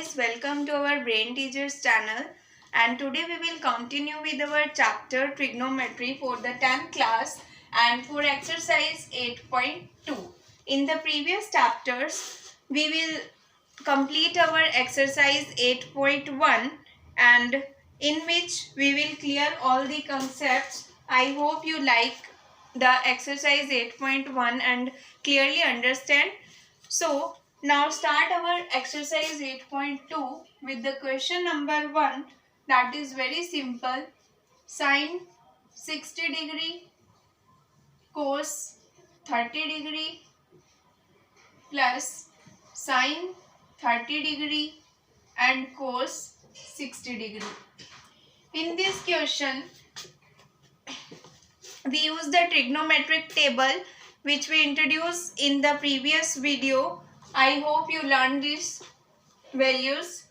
Welcome to our Brain Teachers channel, and today we will continue with our chapter Trigonometry for the 10th class and for exercise 8.2. In the previous chapters we will complete our exercise 8.1 and in which we will clear all the concepts. I hope you like the exercise 8.1 and clearly understand. So now start our exercise 8.2 with the question number 1, that is very simple. Sine 60 degree cos 30 degree plus sine 30 degree and cos 60 degree. In this question we use the trigonometric table which we introduced in the previous video. I hope you learned these values.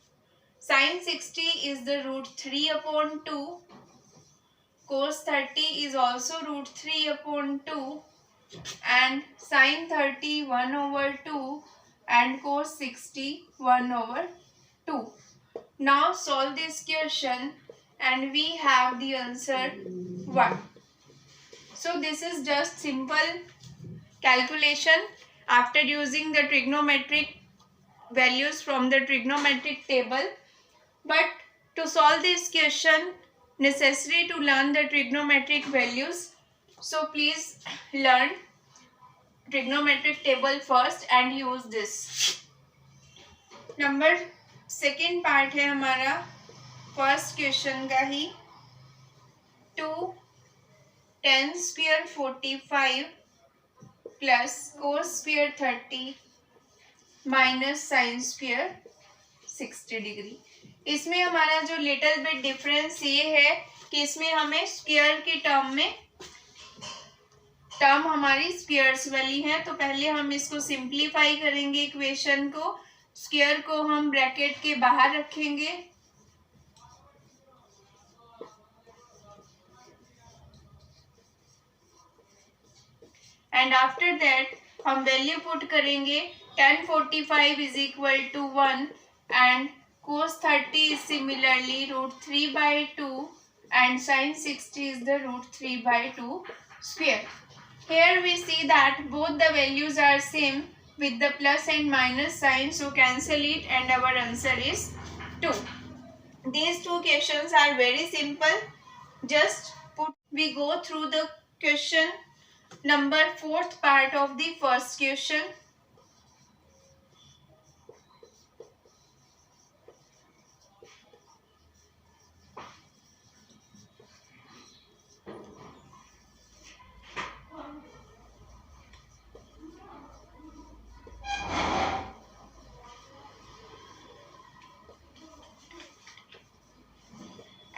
Sine 60 is the root 3 upon 2. Cos 30 is also root 3 upon 2. And sine 30 1 over 2. And cos 60 1 over 2. Now solve this question and we have the answer 1. So this is just simple calculation after using the trigonometric values from the trigonometric table. But to solve this question, necessary to learn the trigonometric values. So please learn trigonometric table first and use this. Number second part है हमारा first question का ही. 2 tan square 45 plus cos square 30 minus sin square 60 degree. इसमें हमारा जो little bit difference ये है कि इसमें हमें स्क्वायर की टर्म हमारी स्क्वायर्स वाली है. तो पहले हम इसको सिंप्लीफाई करेंगे इक्वेशन को. स्क्वायर को हम ब्रैकेट के बाहर रखेंगे एंड आफ्टर दैट हम वैल्यू पुट करेंगे. tan 45 is equal to 1 and cos 30 is similarly root 3 by 2 and sin 60 is the root 3 by 2 square. Here we see that both the values are same with the plus and minus sign, so cancel it and our answer is 2. These two questions are very simple. Just we go through the question number 4th part of the first question.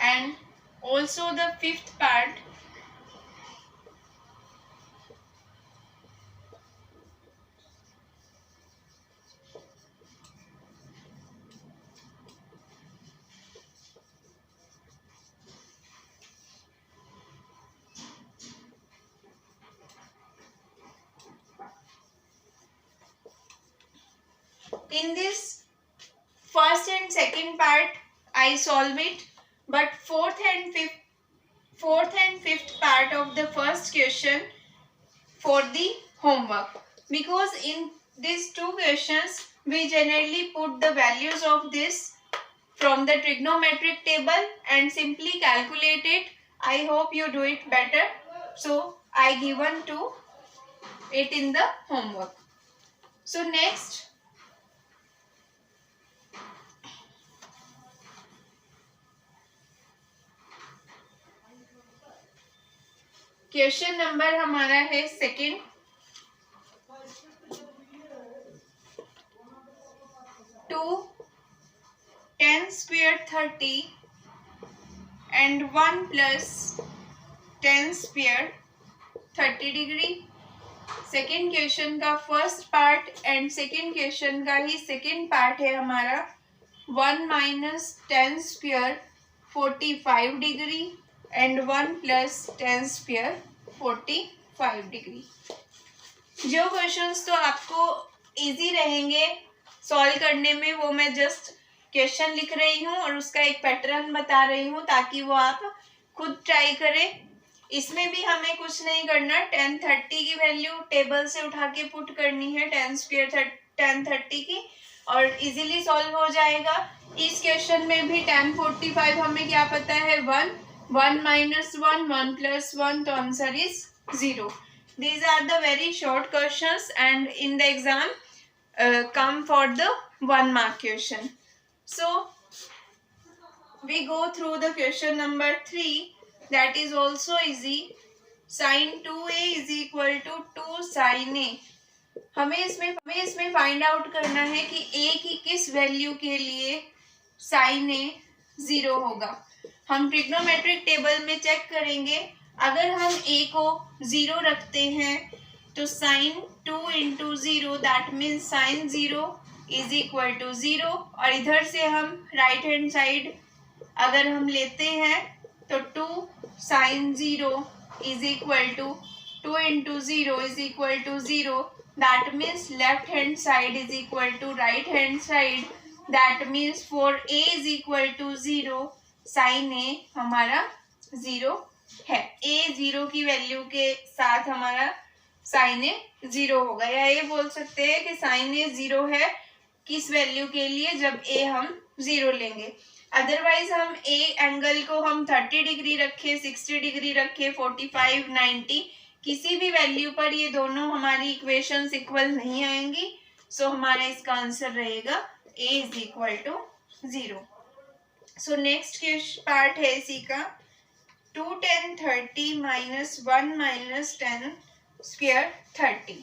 And also the 5th part. In this first and second part I solve it, but fourth and fifth part of the first question for the homework, because in these two questions we generally put the values of this from the trigonometric table and simply calculate it. I hope you do it better, so I given to it in the homework. So next, question number हमारा है second. 2 tan square 30 and 1 plus tan square 30 degree. Second question का first part and second question का ही second part है हमारा. 1 minus tan square 45 degree and 1 plus tan square 45 degree. जो questions तो आपको इजी रहेंगे सॉल्व करने में वो मैं जस्ट क्वेश्चन लिख रही हूँ और उसका एक पैटर्न बता रही हूँ ताकि वो आप खुद ट्राई करें। इसमें भी हमें कुछ नहीं करना, 1030 की वैल्यू टेबल से उठा के पुट करनी है, 1030 की, और इजीली सॉल्व हो जाएगा। इस क्वेश्चन में भी 1045 हमें क्या पता है, 1 1 minus 1 1 plus 1, तो answer is 0। These are the very short questions and in the exam come for the 1 mark question. So we go through the question number 3, that is also easy. Sin 2a is equal to 2 sin a. हमें इसमें find out करना है कि a की किस value के लिए sin a 0 होगा। हम ट्रिग्नोमेट्रिक टेबल में चेक करेंगे, अगर हम a को 0 रखते हैं तो sin 2 into 0 that means sin 0 is equal to 0, और इधर से हम राइट हैंड साइड अगर हम लेते हैं तो 2 sin 0 is equal to 2 into 0 is equal to 0, that means left hand side is equal to right hand side, that means for a is equal to 0 sin a हमारा 0 है। a 0 की value के साथ हमारा sin a 0 होगा, या ये बोल सकते हैं कि sin a 0 है किस वैल्यू के लिए, जब a हम 0 लेंगे। अदरवाइज हम a एंगल को हम 30 डिग्री रखे, 60 डिग्री रखे, 45 90 किसी भी वैल्यू पर ये दोनों हमारी इक्वेशंस इक्वल नहीं आएंगी। सो हमारा इसका आंसर रहेगा a is equal to 0। So next part है इसी का, 2 10 30 minus 1 minus 10 square 30।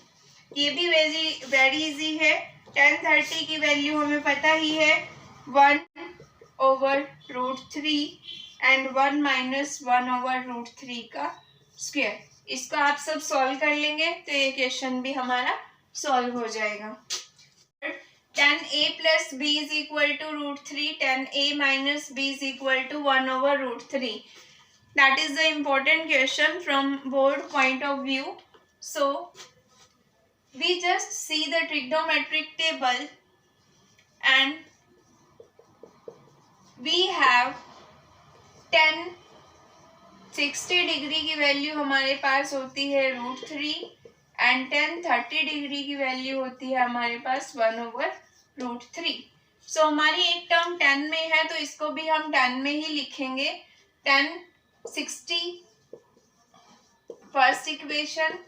ये भी वेरी इजी है। 10 30 की वैल्यू हमें पता ही है 1 over root 3 and 1 minus 1 over root 3 का स्क्वायर। इसको आप सब सॉल्व कर लेंगे तो ये क्वेश्चन भी हमारा सॉल्व हो जाएगा। 10a plus b is equal to root 3, 10a minus b is equal to 1 over root 3. That is the important question from board point of view. So we just see the trigonometric table and we have 10 60 degree की value हमारे पास होती है root 3 and 10 30 degree की value होती है हमारे पास 1 over root 3। सो हमारी एक टर्म 10 में है तो इसको भी हम 10 में ही लिखेंगे। 10 60 फर्स्ट इक्वेशन,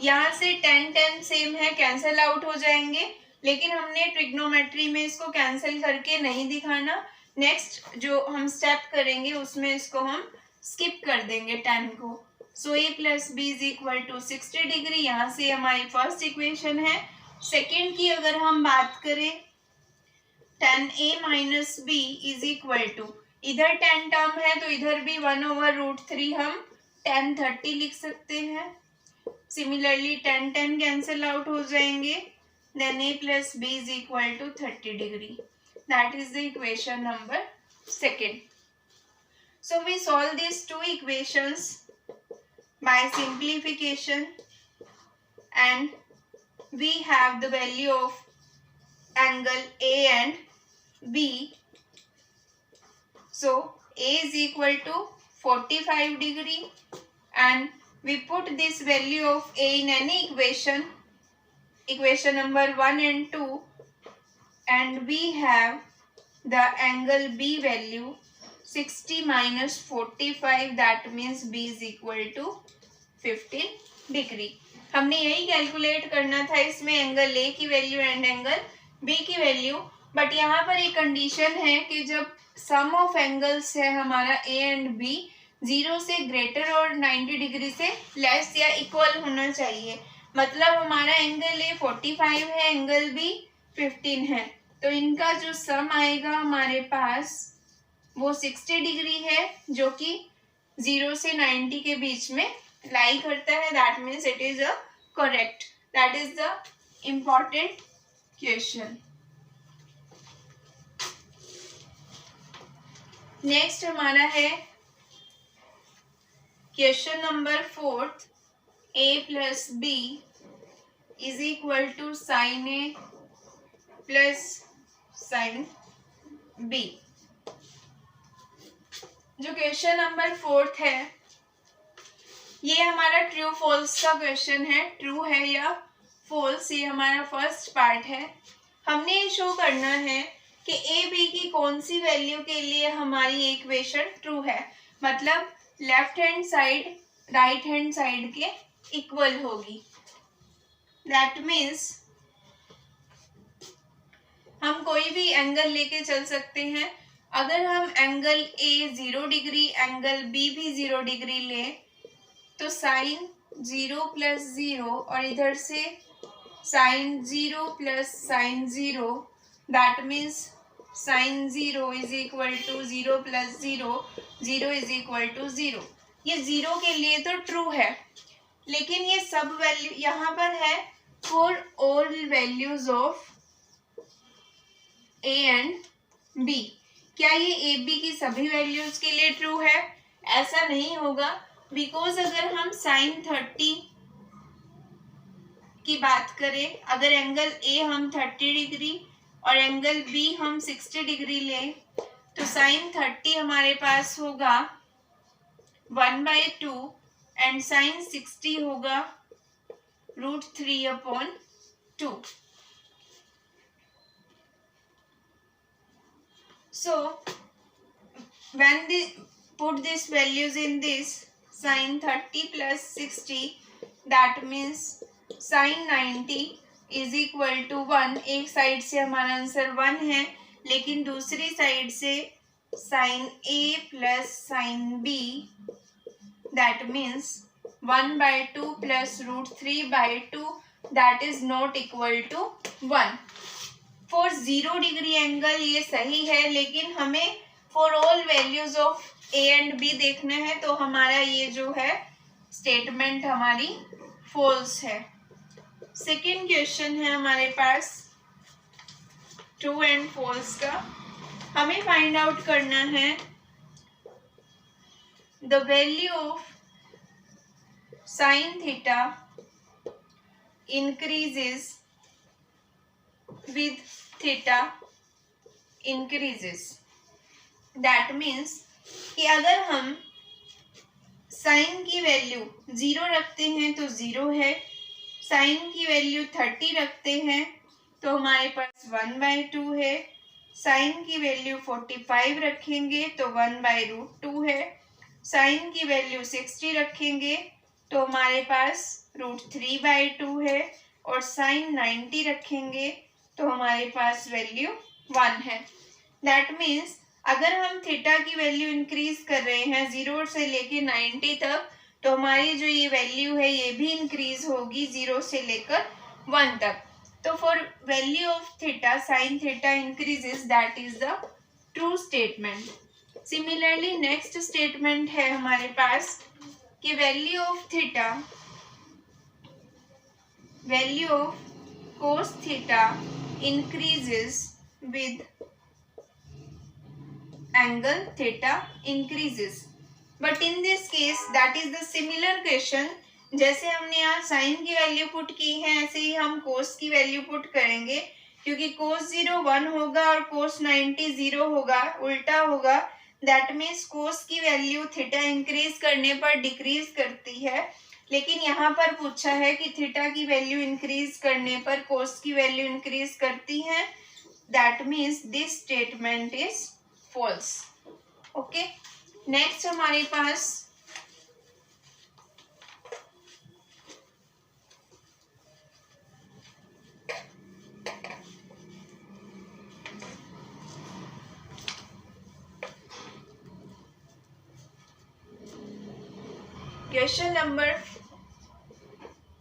यहाँ से 10 10 सेम है, कैंसिल आउट हो जाएंगे, लेकिन हमने ट्रिग्नोमेट्री में इसको कैंसिल करके नहीं दिखाना। नेक्स्ट जो हम स्टेप करेंगे उसमें इसको हम स्किप कर देंगे 10 को। So a plus B is equal to 60 degree, यहाँ से हमारी फर्स्ट इक्वेशन है। सेकेंड की अगर हम बात करें 10a minus b is equal to, इधर 10 टर्म है तो इधर भी 1 ओवर रूट 3 हम 10 30 लिख सकते हैं। सिमिलरली 10 10 कैंसिल आउट हो जाएंगे, then a plus B is equal to 30 degree. That is the equation number second. So we solve these two equations by simplification and we have the value of angle A and B. So A is equal to 45 degree and we put this value of A in any equation, equation number 1 and 2, and we have the angle B value 60 minus 45, that means B is equal to 15 degree। हमने यही calculate करना था इसमें, angle A की value and angle B की value, but यहाँ पर एक कंडीशन है कि जब सम ऑफ एंगल्स है हमारा A एंड B 0 से ग्रेटर और 90 डिग्री से लेस या इक्वल होना चाहिए। मतलब हमारा एंगल A 45 है, एंगल B 15 है, तो इनका जो सम आएगा हमारे पास वो 60 डिग्री है, जो कि 0 से 90 के बीच में लाई करता है। That means it is a correct. That is the important question. Next हमारा है question number 4, a plus b is equal to sine a plus sine b. जो क्वेश्चन नंबर 4 है, ये हमारा ट्रू फॉल्स का क्वेश्चन है। ट्रू है या फॉल्स, ये हमारा फर्स्ट पार्ट है। हमने ये शो करना है कि ए बी की कौन सी वैल्यू के लिए हमारी इक्वेशन ट्रू है, मतलब left hand side right hand side के इक्वल होगी। दैट मीन्स हम कोई भी एंगल लेके चल सकते हैं। अगर हम angle a 0 degree, angle b भी 0 डिग्री ले, तो साइन 0 प्लस 0 और इधर से sine 0 plus sine 0, that means sine 0 is equal to 0 plus 0, 0 is equal to 0। ये 0 के लिए तो ट्रू है, लेकिन ये सब वैल्यू यहाँ पर है for all values of a and b. क्या ये ए बी की सभी वैल्यूज के लिए ट्रू है? ऐसा नहीं होगा, बिकॉज अगर हम साइन 30 की बात करें, अगर एंगल ए हम 30 डिग्री और एंगल बी हम 60 डिग्री लें, तो साइन 30 हमारे पास होगा 1/2 एंड साइन 60 होगा √3/2। So when they put these values in this, sin 30 plus 60, that means sin 90 is equal to 1। एक साइड से हमारा आंसर 1 है, लेकिन दूसरी साइड से sin A plus sin B, that means 1/2 plus √3/2, that is not equal to 1। For 0 degree angle ये सही है, लेकिन हमें for all values of a and b देखना है, तो हमारा ये जो है स्टेटमेंट हमारी फॉल्स है। सेकेंड क्वेश्चन है हमारे पास ट्रू एंड फॉल्स का। हमें फाइंड आउट करना है the value of sine theta increases with theta increases। that means कि अगर हम साइन की वैल्यू 0 रखते हैं तो 0 है, साइन की वैल्यू 30 रखते हैं तो हमारे पास 1/2 है, साइन की वैल्यू 45 रखेंगे तो 1/√2 है, साइन की वैल्यू 60 रखेंगे तो हमारे पास √3/2 है, और साइन 90 रखेंगे तो हमारे पास वैल्यू 1 है। दैट मीन्स अगर हम थीटा की वैल्यू इंक्रीज कर रहे हैं 0 से लेकर 90 तक, तो हमारी जो ये वैल्यू है ये भी इंक्रीज होगी 0 से लेकर 1 तक। तो for value of theta sine theta increases, that is the true statement. Similarly next statement है हमारे पास कि value of theta, value of cos theta increases with angle theta increases। but in this case that is the similar question। जैसे हमने यहाँ sign की value put की है, ऐसे ही हम cos की वैल्यू पुट करेंगे, क्योंकि cos 0 1 होगा और cos 90 0 होगा, उल्टा होगा। दैट मीन्स cos की वैल्यू थीटा इंक्रीज करने पर डिक्रीज करती है, लेकिन यहाँ पर पूछा है कि थीटा की वैल्यू इंक्रीज करने पर कोस की वैल्यू इंक्रीज करती है। That means this statement is false. Okay, next हमारे पास क्वेश्चन नंबर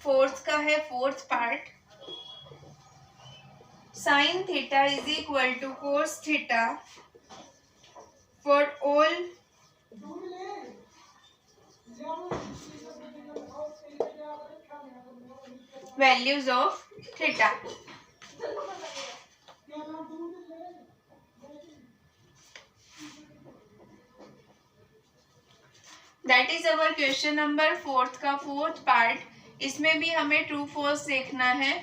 4 का है, fourth part. Sine theta is equal to cos theta for all values of theta. That is our question number 4 का fourth part. इसमें भी हमें true false देखना है।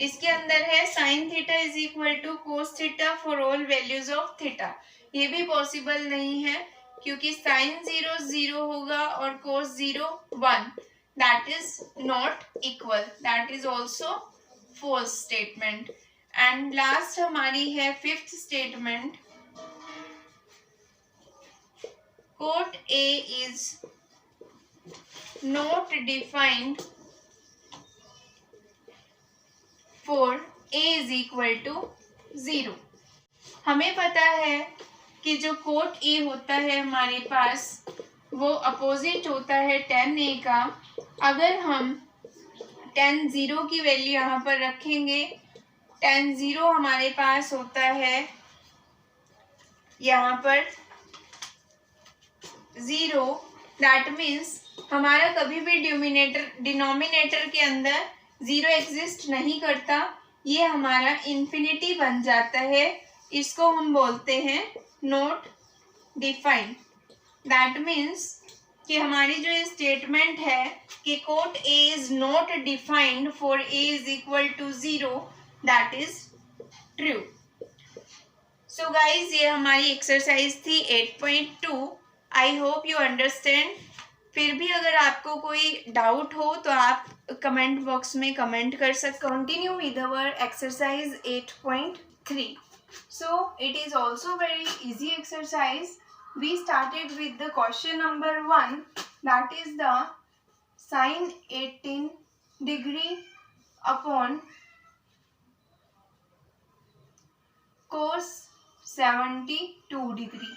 इसके अंदर है sine theta is equal to cos theta for all values of theta. ये भी पॉसिबल नहीं है क्योंकि साइन 0 0 होगा और cos 0 1, that is not equal, that is also false statement. And last हमारी है fifth statement, cot A is not defined for A is equal to 0। हमें पता है कि जो कोट ए होता है हमारे पास वो अपोजिट होता है tan A का। अगर हम tan 0 की वैल्यू यहाँ पर रखेंगे, tan 0 हमारे पास होता है यहाँ पर 0, दैट मीन्स हमारा कभी भी डिनोमिनेटर के अंदर 0 एग्जिस्ट नहीं करता, ये हमारा इन्फिनिटी बन जाता है। इसको हम बोलते हैं नॉट डिफाइंड। दैट मीन्स कि हमारी जो स्टेटमेंट है कि cot A is not defined for A is equal to 0, that is true. So guys, ये हमारी एक्सरसाइज थी 8.2। I hope you understand. फिर भी अगर आपको कोई डाउट हो तो आप कमेंट बॉक्स में कमेंट कर सकते। Continue with our exercise 8.3। So it is also very easy exercise. We started with the question number 1, that is the sine 18 degree upon cos 72 degree.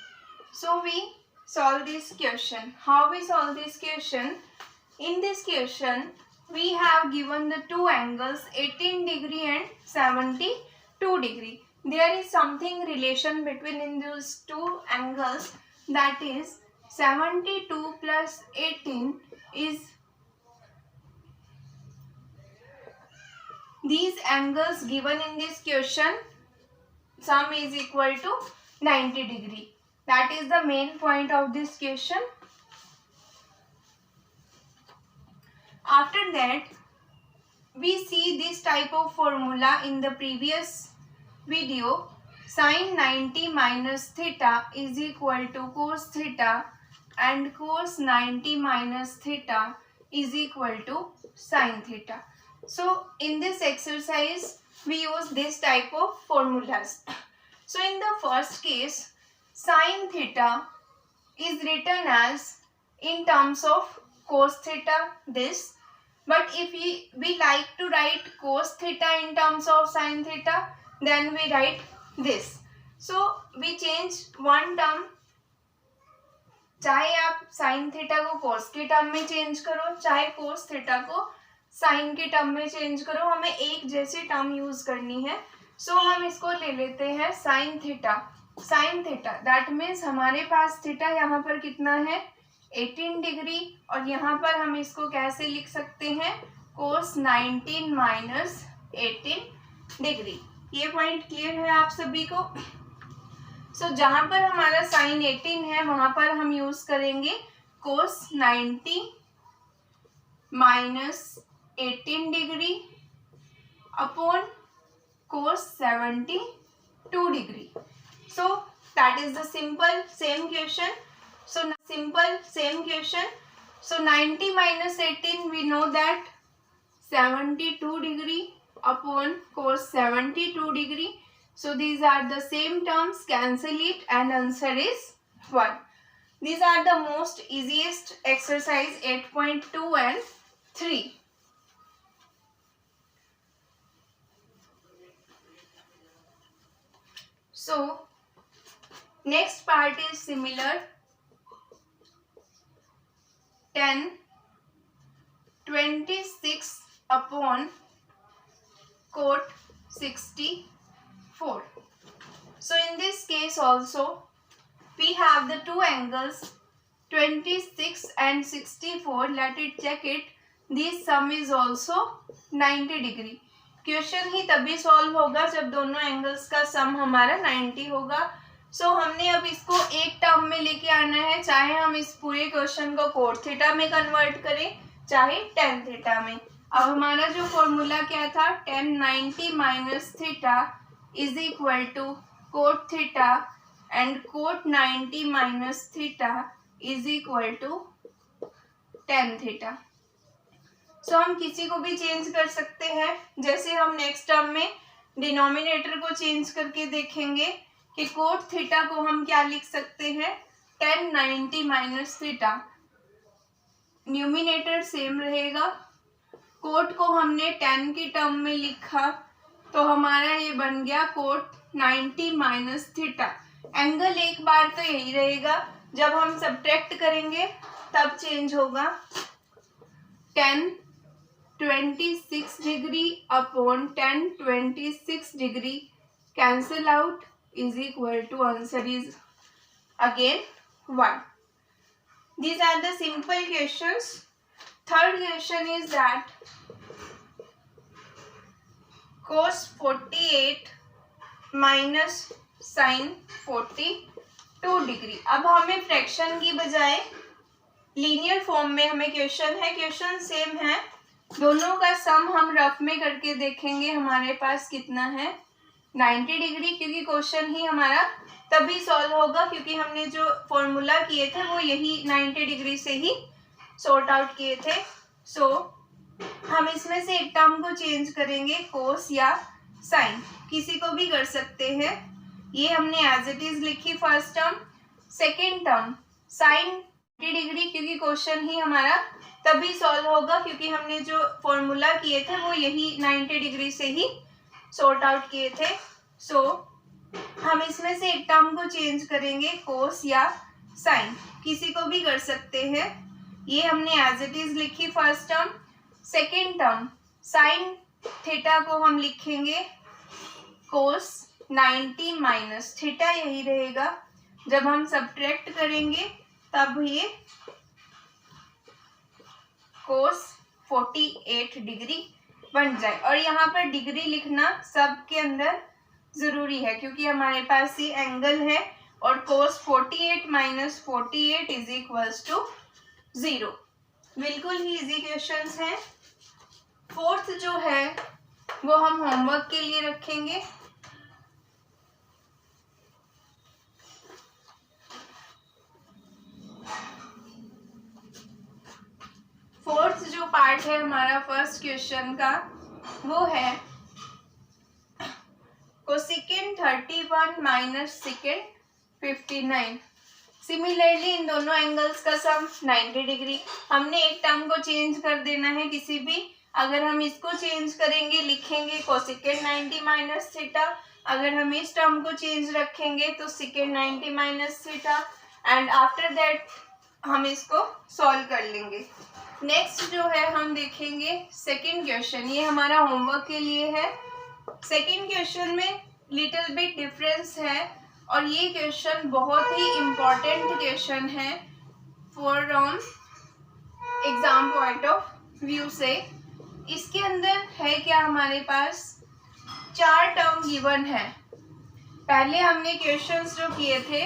So we solve this question. How we solve this question? In this question, we have given the two angles 18 degree and 72 degree. There is something relation between in those two angles, that is 72 plus 18 is these angles given in this question. Sum is equal to 90 degree. That is the main point of this question. After that, we see this type of formula in the previous video. Sin 90 minus theta is equal to cos theta, and cos 90 minus theta is equal to sin theta. So in this exercise, we use this type of formulas. So in the first case, sin theta is written as in terms of cos theta this, but if we like to write cos theta in terms of sin theta, then we write this. So we change one term, चाहे आप sin theta को cos के term में change करो, चाहे cos theta को sin के term में चेंज करो, हमें एक जैसे टर्म यूज करनी है। सो हम इसको ले लेते हैं sin theta। sin theta that means हमारे पास थीटा यहाँ पर कितना है 18 डिग्री, और यहाँ पर हम इसको कैसे लिख सकते हैं cos 19 माइनस 18 डिग्री। ये पॉइंट क्लियर है आप सभी को? सो जहाँ पर हमारा साइन 18 है वहाँ पर हम यूज करेंगे cos 90 minus 18 degree upon cos 72 degree. So that is the simple same question. So 90 minus 18, we know that 72 degree upon cos 72 degree. So these are the same terms, cancel it, and answer is 1. These are the most easiest exercise 8.2 and 3. So next part is similar. tan 26 upon cot 64. So in this case also we have the two angles 26 and 64. Let it check it. This sum is also 90 degree. Question ही तभी solve होगा जब दोनों angles का सम हमारा 90 होगा। सो हमने अब इसको एक टर्म में लेके आना है, चाहे हम इस पूरे क्वेश्चन को कोट थीटा में कन्वर्ट करें चाहे tan थीटा में। अब हमारा जो फॉर्मूला क्या था, tan 90 minus theta is equal to cot theta and cot 90 minus theta is equal to tan theta. So हम किसी को भी चेंज कर सकते हैं। जैसे हम नेक्स्ट टर्म में डिनोमिनेटर को चेंज करके देखेंगे कि कोट थीटा को हम क्या लिख सकते हैं, tan 90 minus theta. Numerator same रहेगा, कोट को हमने tan की टर्म में लिखा तो हमारा ये बन गया कोट 90 माइनस थीटा। एंगल एक बार तो यही रहेगा, जब हम सब्ट्रैक्ट करेंगे तब चेंज होगा। tan 26 degree upon tan 26 degree cancel out is equal to answer is again 1. These are the simple questions. Third question is that cos 48 minus sin 42 degree. अब हमें फ्रैक्शन की बजाय लीनियर फॉर्म में हमें question है, question same है, दोनों का सम हम रफ में करके देखेंगे हमारे पास कितना है 90 डिग्री, क्योंकि क्वेश्चन ही हमारा तभी सॉल्व होगा क्योंकि हमने जो फॉर्मूला किए थे वो यही 90 डिग्री से ही सॉर्ट आउट किए थे। सो हम इसमें से एक टर्म को चेंज करेंगे, कोस या साइन, किसी को भी कर सकते हैं। ये हमने एज इट इज लिखी first term. Second term sine 90 degree, क्योंकि क्वेश्चन ही हमारा तभी सॉल्व होगा क्योंकि हमने जो फॉर्मूला किए थे वो यही 90 डिग्री से ही सॉर्ट आउट किए थे। सो हम इसमें से एक टर्म को चेंज करेंगे, कोस या साइन, किसी को भी कर सकते हैं। ये हमने एज इट इज लिखी first term. Second term sine theta को हम लिखेंगे कोस 90 माइनस थीटा, यही रहेगा। जब हम सब्ट्रैक्ट करेंगे तब ये कोस 48 डिग्री बन जाए। और यहाँ पर डिग्री लिखना सबके अंदर जरूरी है क्योंकि हमारे पास ये एंगल है और कोस 48 माइनस 48 इज इक्वल्स टू 0। बिल्कुल ही इजी क्वेश्चंस हैं। फोर्थ जो है वो हम होमवर्क के लिए रखेंगे। फोर्थ जो पार्ट है हमारा फर्स्ट क्वेश्चन का वो है cosecant 31 minus second 59। Similarly in दोनों एंगल्स का सम 90 डिग्री। हमने एक टर्म को चेंज कर देना है किसी भी। अगर हम इसको चेंज करेंगे लिखेंगे कोसेकेंड 90 माइनस थीटा। अगर हम इस टर्म को चेंज रखेंगे तो second 90 minus theta and after that हम इसको सॉल्व कर लेंगे। नेक्स्ट जो है हम देखेंगे सेकेंड क्वेश्चन, ये हमारा होमवर्क के लिए है। सेकेंड क्वेश्चन में लिटिल बिट डिफरेंस है और ये क्वेश्चन बहुत ही इम्पॉर्टेंट क्वेश्चन है from exam point of view से। इसके अंदर है क्या, हमारे पास 4 टर्म गिवन है। पहले हमने क्वेश्चंस जो किए थे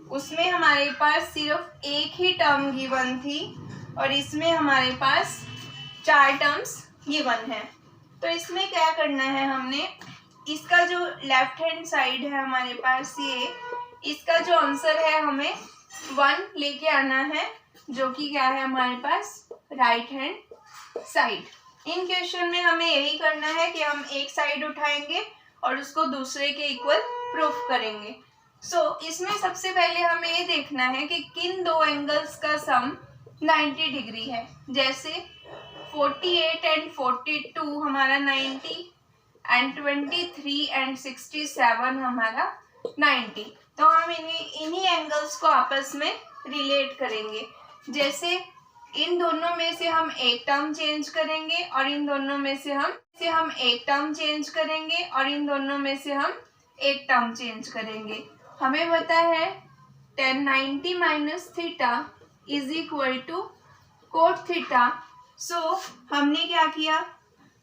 उसमें हमारे पास सिर्फ एक ही टर्म गिवन थी और इसमें हमारे पास 4 टर्म्स गिवन है। तो इसमें क्या करना है, हमने इसका जो लेफ्ट हैंड साइड है हमारे पास ये, इसका जो आंसर है हमें 1 लेके आना है, जो कि क्या है हमारे पास राइट हैंड साइड। इन क्वेश्चन में हमें यही करना है कि हम एक साइड उठाएंगे और उसको दूसरे के इक्वल प्रूफ करेंगे। सो इसमें सबसे पहले हमें ये देखना है कि किन दो एंगल्स का सम 90 डिग्री है। जैसे 48 एंड 42 हमारा 90 एंड 23 एंड 67 हमारा 90। तो हम इन्हीं एंगल्स को आपस में रिलेट करेंगे। जैसे इन दोनों में से हम एक टर्म चेंज करेंगे और इन दोनों में से हम एक टर्म चेंज करेंगे और इन दोनों में से हम एक टर्म चेंज करेंगे। हमें पता है tan 90 minus theta is equal to cot theta. So हमने क्या किया,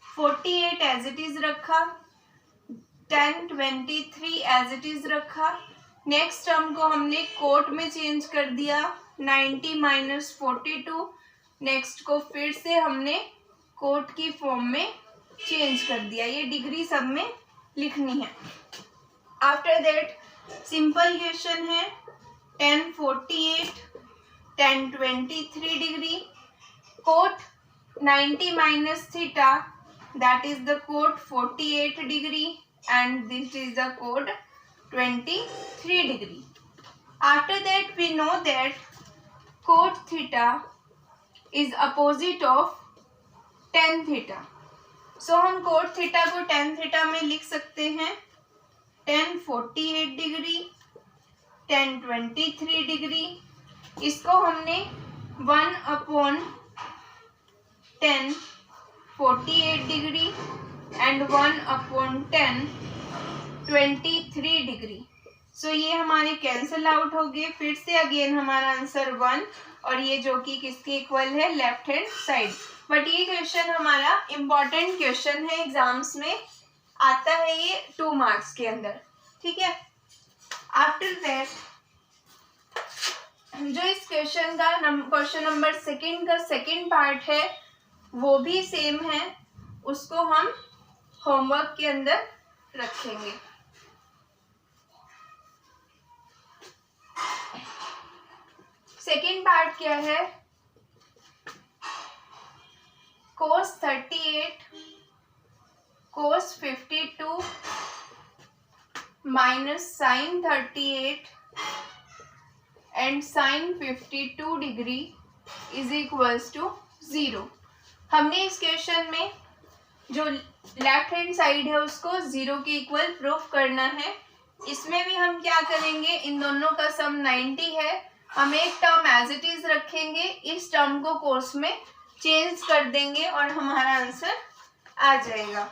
48 एज इट इज रखा, tan 23 एज इट इज रखा। नेक्स्ट टर्म को हमने कोट में चेंज कर दिया 90 माइनस 42। नेक्स्ट को फिर से हमने कोट की फॉर्म में चेंज कर दिया। ये डिग्री सब में लिखनी है। आफ्टर दैट सिंपल क्वेश्चन है 1048, 1023 degree, coat 90 minus theta, that is the cot 48 degree and this is the cot 23 degree. After that we know that cot theta is opposite of tan theta. So हम cot theta को tan theta में लिख सकते हैं 1048 degree, 1023 degree. इसको हमने 1/10 48 degree and 1/10 23 degree. सो ये हमारे कैंसल आउट हो गए। फिर से अगेन हमारा आंसर 1 और ये जो कि किसके इक्वल है, लेफ्ट हैंड साइड। बट ये क्वेश्चन हमारा इम्पॉर्टेंट क्वेश्चन है, एग्जाम्स में आता है ये 2 मार्क्स के अंदर, ठीक है। आफ्टर दैट जो इस क्वेश्चन का क्वेश्चन नंबर 2 का सेकंड पार्ट है वो भी सेम है, उसको हम होमवर्क के अंदर रखेंगे। सेकंड पार्ट क्या है, cos 38 cos 52 minus sin 38 and sin 52 degree is equals to 0। हमने इस क्वेश्चन में जो लेफ्ट हैंड साइड है उसको 0 के इक्वल प्रूफ करना है। इसमें भी हम क्या करेंगे, इन दोनों का सम 90 है, हम एक टर्म एज इट इज रखेंगे, इस टर्म को कोर्स में चेंज कर देंगे और हमारा आंसर आ जाएगा।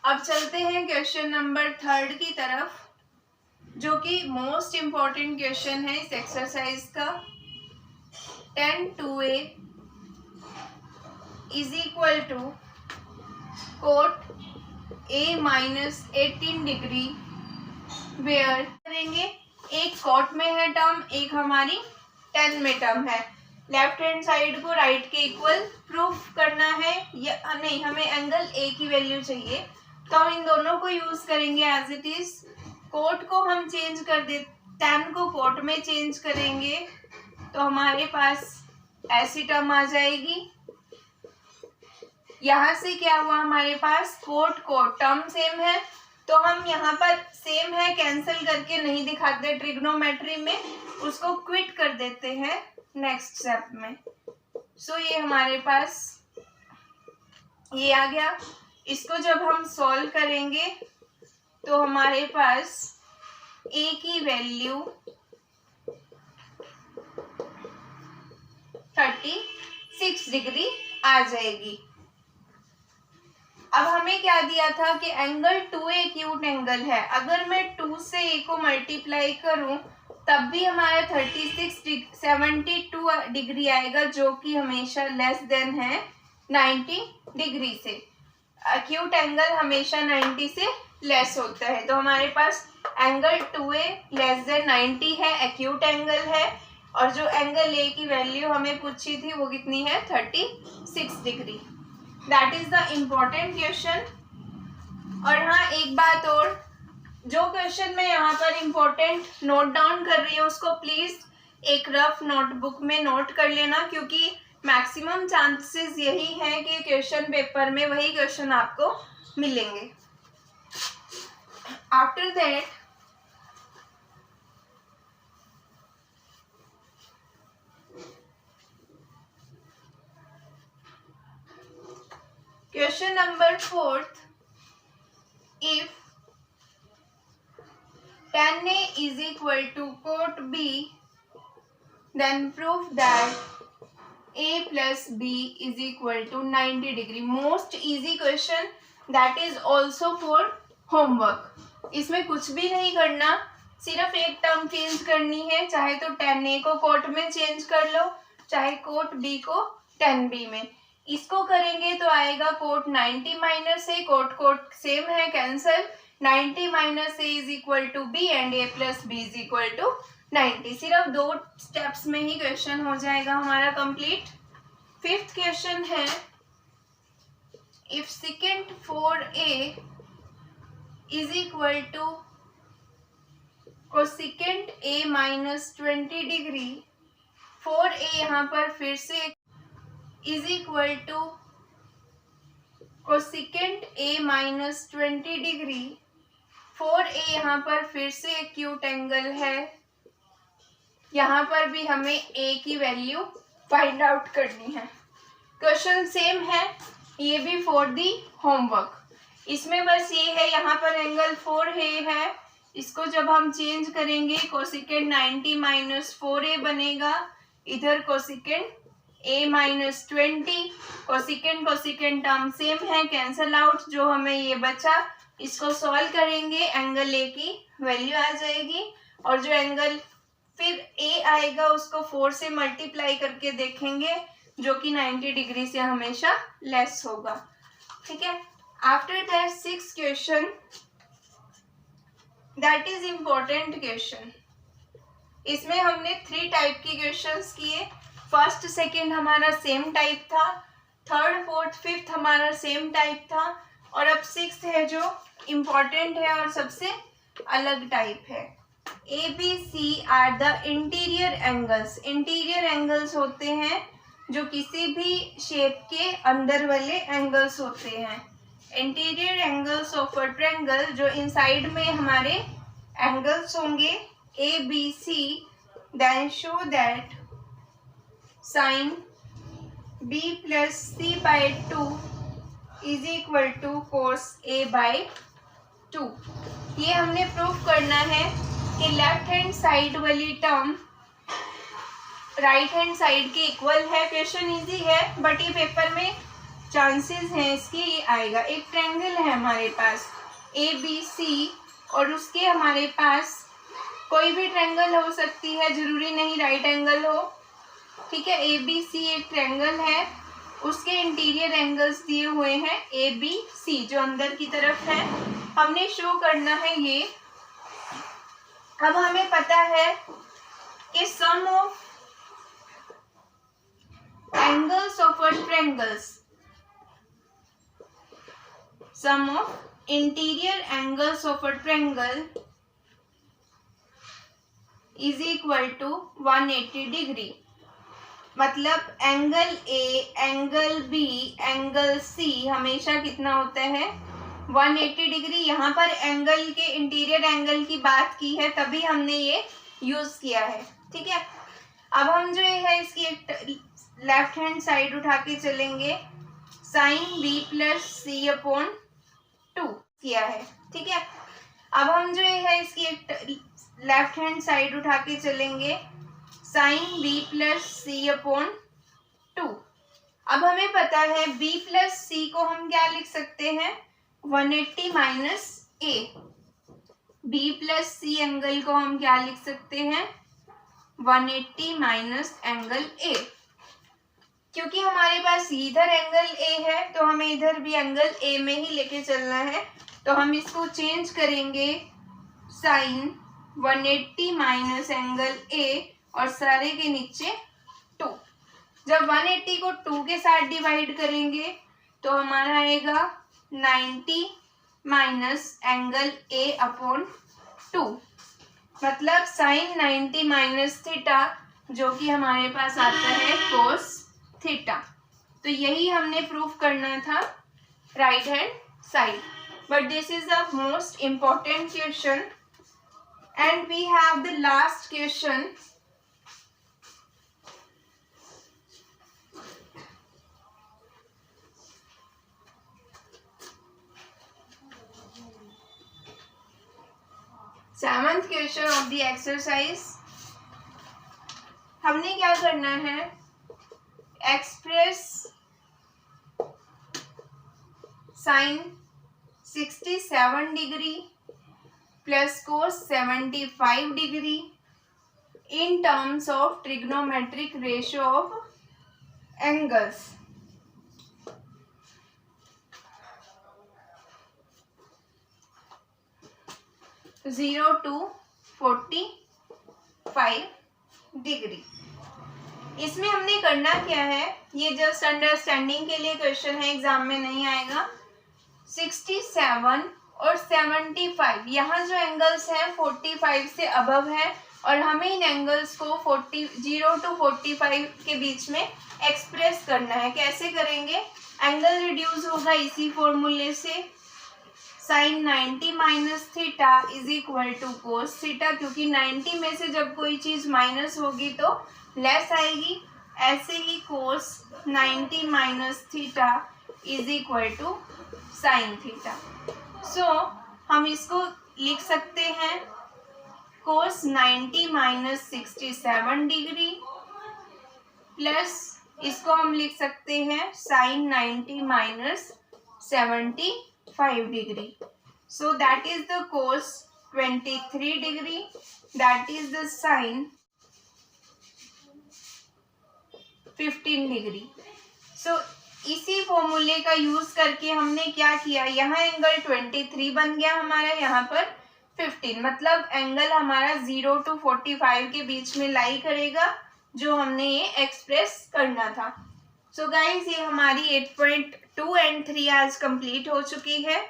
अब चलते हैं क्वेश्चन नंबर 3 की तरफ, जो कि मोस्ट इम्पॉर्टेंट क्वेश्चन है इस एक्सरसाइज का। 10 2a is equal to cot a minus 18 degree, where करेंगे एक कोट में है टर्म, एक हमारी 10 में टर्म है। लेफ्ट हैंड साइड को राइट के इक्वल प्रूफ करना है, या नहीं, हमें एंगल a की वैल्यू चाहिए, तो हम इन दोनों को यूज करेंगे एज इट इज। कोट को हम चेंज कर दे, 10 को कोट में चेंज करेंगे तो हमारे पास ऐसी टर्म आ जाएगी। यहाँ से क्या हुआ, हमारे पास कोट कोट टर्म सेम है, तो हम यहाँ पर सेम है कैंसिल करके नहीं दिखाते ट्रिग्नोमेट्री में, उसको क्विट कर देते हैं नेक्स्ट स्टेप में। सो ये हमारे पास ये आ गया। इसको जब हम सॉल्व करेंगे तो हमारे पास a की वैल्यू 36 डिग्री आ जाएगी। अब हमें क्या दिया था कि एंगल 2a एक्यूट एंगल है, अगर मैं 2 से a को मल्टीप्लाई करूं तब भी हमारा 72 डिग्री आएगा, जो कि हमेशा लेस देन है 90 डिग्री से। एक्यूट एंगल हमेशा 90 से लेस होता है, तो हमारे पास एंगल 2a लेस देन 90 है, एक्यूट एंगल है, और जो एंगल a की वैल्यू हमें पूछी थी वो कितनी है, 36 degree. That is the important question. और हाँ, एक बात और, जो क्वेश्चन मैं यहाँ पर इम्पोर्टेंट नोट डाउन कर रही हूँ उसको प्लीज एक रफ नोटबुक में नोट कर लेना, क्योंकि मैक्सिमम चांसेस यही हैं कि क्वेश्चन पेपर में वही क्वेश्चन आपको मिलेंगे। After that question number 4, if tan A is equal to cot B, then prove that A plus B is equal to 90 degree. Most easy question, that is also for homework. इसमें कुछ भी नहीं करना, सिर्फ एक term change करनी है, चाहे तो tan A को cot में चेंज कर लो, चाहे cot B को tan B में। इसको करेंगे तो आएगा cot 90 minus A, cot cot same है, cancel, 90 minus A is equal to B and A plus B is equal to 90। सिर्फ 2 स्टेप्स में ही क्वेश्चन हो जाएगा हमारा कंप्लीट। 5th क्वेश्चन है if secant 4a is equal to cosecant a minus 20 degree, 4a यहाँ पर फिर से is equal to cosecant a minus 20 degree, 4a यहाँ पर फिर से एक्यूट एंगल है, यहाँ पर भी हमें a की वैल्यू फाइंड आउट करनी है। क्वेश्चन सेम है, ये भी फॉर दी होमवर्क। इसमें बस ये है, यहाँ पर एंगल 4a है, इसको जब हम चेंज करेंगे कोसिकेंट 90 माइनस 4a बनेगा, इधर cosecant a minus 20, cosecant cosecant term same है, कैंसल आउट। जो हमें ये बचा इसको सॉल्व करेंगे, एंगल a की वैल्यू आ जाएगी, और जो एंगल फिर a आएगा उसको 4 से मल्टीप्लाई करके देखेंगे, जो कि 90 डिग्री से हमेशा लेस होगा। ठीक है। After that 6th question, that is important question. इसमें हमने 3 टाइप के क्वेश्चंस किए। फर्स्ट सेकंड हमारा सेम टाइप था, थर्ड फोर्थ फिफ्थ हमारा सेम टाइप था, और अब 6th है जो इम्पोर्टेंट है और सबसे अलग टाइप है। A B C are the interior angles. Interior angles होते हैं जो किसी भी शेप के अंदर वाले एंगल्स होते हैं। Interior angles of a triangle, जो इनसाइड में हमारे एंगल्स होंगे A B C, then show that sine b plus C by 2 is equal to cos a by 2। ये हमने प्रूफ करना है कि लेफ्ट हैंड साइड वाली टर्म राइट हैंड साइड के इक्वल है। क्वेश्चन इजी है, बट ये पेपर में चांसेस हैं इसके ये आएगा। एक ट्रायंगल है हमारे पास ए बी सी, और उसके हमारे पास कोई भी ट्रायंगल हो सकती है, जरूरी नहीं राइट एंगल हो। ठीक है, ए बी सी एक ट्रायंगल है, उसके इंटीरियर एंगल्स दिए हुए हैं ए बी सी, जो अंदर की तरफ है, हमने शो करना है ये। अब हमें पता है कि sum of angles of a triangles, sum of interior angles of a triangle is equal to 180 degree. मतलब angle A, angle B, angle C हमेशा कितना होता है 180 डिग्री। यहाँ पर एंगल के इंटीरियर एंगल की बात की है, तभी हमने ये यूज किया है। ठीक है, अब हम जो है इसकी एक लेफ्ट हैंड साइड उठा के चलेंगे, साइन बी प्लस सी अपॉन 2 किया है। ठीक है, अब हम जो है इसकी एक लेफ्ट हैंड साइड उठा के चलेंगे, साइन बी प्लस सी अपॉन 2। अब हमें पता है b प्लस सी को हम क्या लिख सकते हैं 180 माइनस ए। बी प्लस सी एंगल को हम क्या लिख सकते हैं 180 माइनस एंगल ए। क्योंकि हमारे पास इधर एंगल ए है तो हमें इधर भी एंगल ए में ही लेके चलना है, तो हम इसको चेंज करेंगे साइन 180 माइनस एंगल ए और सारे के नीचे 2। जब 180 को 2 के साथ डिवाइड करेंगे तो हमारा आएगा 90 माइनस एंगल ए अपॉन 2, मतलब साइन 90 माइनस थीटा, जो कि हमारे पास आता है कोस थीटा। तो यही हमने प्रूफ करना था right hand side. But this is the most important question and we have the last question. Seventh question of the exercise. हमने क्या करना है, express sine 67 degree plus cos 75 degree in terms of trigonometric ratio of angles. (0 to 45 degree. इसमें हमने करना क्या है, ये जस्ट अंडरस्टैंडिंग के लिए क्वेश्चन है, एग्जाम में नहीं आएगा। 67 और 75, यहाँ जो एंगल्स हैं 45 से अबव है और हमें इन एंगल्स को 0 to 45 के बीच में एक्सप्रेस करना है। कैसे करेंगे, एंगल रिड्यूस होगा इसी फॉर्मूले से, sine 90 minus theta is equal to cos theta, क्योंकि 90 में से जब कोई चीज माइनस होगी तो लेस आएगी। ऐसे ही cos 90 minus theta is equal to sine theta. So हम इसको लिख सकते हैं कोस 90 माइनस 67 डिग्री प्लस इसको हम लिख सकते हैं sine 90 minus 75 degree. So that is the cos 23 degree, that is the sine 15 degree. So इसी फॉर्मूले का यूज करके हमने क्या किया, यहाँ एंगल 23 बन गया हमारा, यहाँ पर 15, मतलब एंगल हमारा 0 to 45 के बीच में लाई करेगा, जो हमने ये एक्सप्रेस करना था। सो गाइज ये हमारी 8.2 एंड 3 आज कंप्लीट हो चुकी है।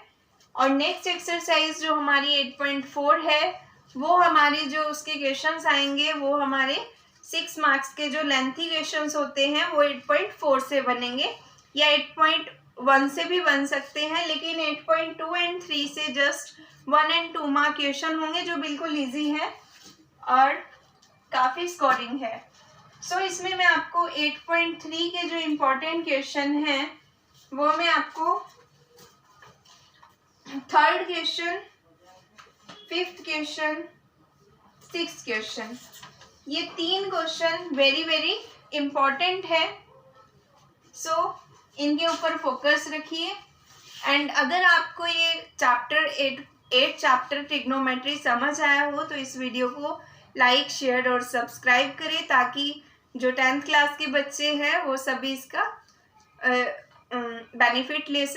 और नेक्स्ट एक्सरसाइज जो हमारी 8.4 है, वो हमारे जो उसके क्वेश्चंस आएंगे वो हमारे 6 मार्क्स के जो लेंथी क्वेश्चंस होते हैं वो 8.4 से बनेंगे, या 8.1 से भी बन सकते हैं, लेकिन 8.2 एंड 3 से जस्ट 1 and 2 मार्क क्वेश्चन होंगे जो बिल्कुल इजी है और काफ़ी स्कोरिंग है। सो इसमें मैं आपको 8.3 के जो इम्पोर्टेंट क्वेश्चन हैं वो मैं आपको 3rd question, 5th question, 6th question, ये 3 क्वेश्चन वेरी वेरी इम्पोर्टेंट है। सो इनके ऊपर फोकस रखिए। एंड अगर आपको ये चैप्टर 8 चैप्टर ट्रिग्नोमेट्री समझ आया हो तो इस वीडियो को लाइक, शेयर और सब्सक्राइब करें, ताकि जो 10th क्लास के बच्चे हैं वो सभी इसका बेनिफिट ले सकें।